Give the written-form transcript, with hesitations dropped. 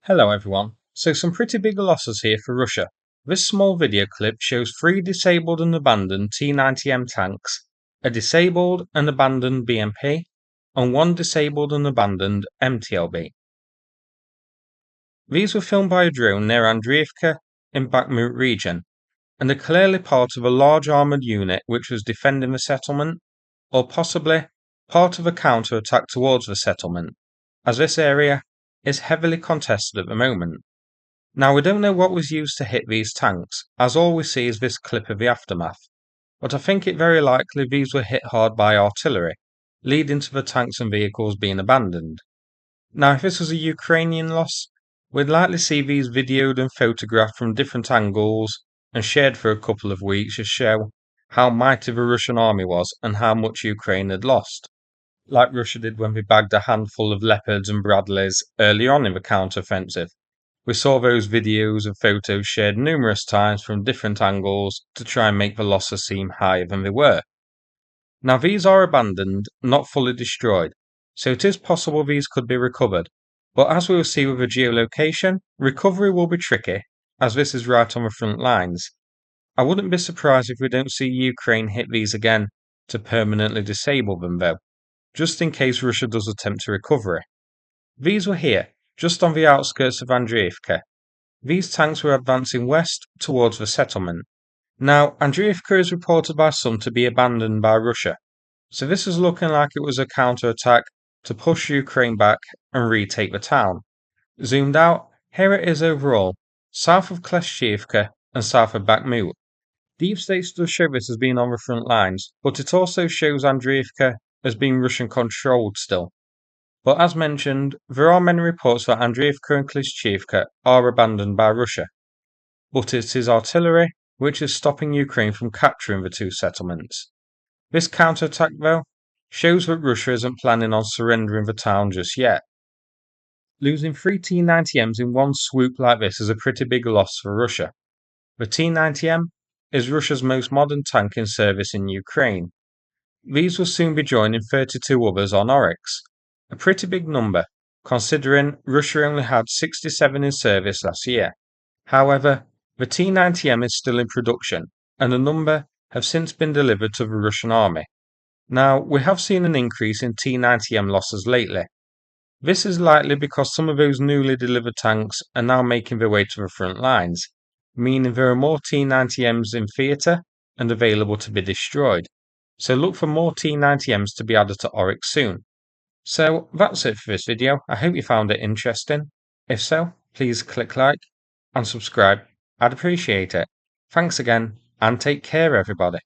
Hello everyone. So some pretty big losses here for Russia. This small video clip shows 3 disabled and abandoned T-90M tanks, a disabled and abandoned BMP, and 1 disabled and abandoned MTLB. These were filmed by a drone near Andriivka in Bakhmut region, and are clearly part of a large armoured unit which was defending the settlement, or possibly part of a counterattack towards the settlement, as this area is heavily contested at the moment. Now we don't know what was used to hit these tanks, as all we see is this clip of the aftermath, but I think it very likely these were hit hard by artillery, leading to the tanks and vehicles being abandoned. Now if this was a Ukrainian loss, we'd likely see these videoed and photographed from different angles and shared for a couple of weeks to show how mighty the Russian army was and how much Ukraine had lost, like Russia did when they bagged a handful of Leopards and Bradleys early on in the counter-offensive. We saw those videos and photos shared numerous times from different angles to try and make the losses seem higher than they were. Now these are abandoned, not fully destroyed, so it is possible these could be recovered, but as we will see with the geolocation, recovery will be tricky, as this is right on the front lines. I wouldn't be surprised if we don't see Ukraine hit these again to permanently disable them though, just in case Russia does attempt a recovery. These were here, just on the outskirts of Andriivka. These tanks were advancing west towards the settlement. Now, Andriivka is reported by some to be abandoned by Russia, so this is looking like it was a counterattack to push Ukraine back and retake the town. Zoomed out, here it is overall, south of Kleshchivka and south of Bakhmut. Deep State does show this as being on the front lines, but it also shows Andriivka as being Russian controlled still. But as mentioned, there are many reports that Andriivka and Kleshchivka are abandoned by Russia, but it is artillery which is stopping Ukraine from capturing the two settlements. This counterattack, though, shows that Russia isn't planning on surrendering the town just yet. Losing 3 T-90Ms in one swoop like this is a pretty big loss for Russia. The T-90M is Russia's most modern tank in service in Ukraine. These will soon be joining 32 others on Oryx, a pretty big number, considering Russia only had 67 in service last year. However, the T-90M is still in production, and a number have since been delivered to the Russian army. Now, we have seen an increase in T-90M losses lately. This is likely because some of those newly delivered tanks are now making their way to the front lines, meaning there are more T-90Ms in theatre and available to be destroyed. So look for more T-90Ms to be added to Oryx soon. So that's it for this video. I hope you found it interesting. If so, please click like and subscribe. I'd appreciate it. Thanks again, and take care everybody.